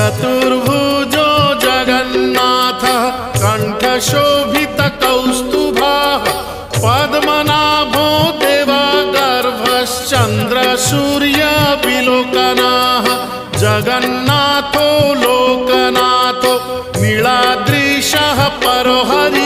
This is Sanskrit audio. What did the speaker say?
चतुर्भुजो जगन्नाथः कण्ठशोभितकौस्तुभः पद्मनाभो देवगर्भश्चन्द्रसूर्यविलोकनः जगन्नाथो लोकनाथो नीलाद्रिशः परो हरिः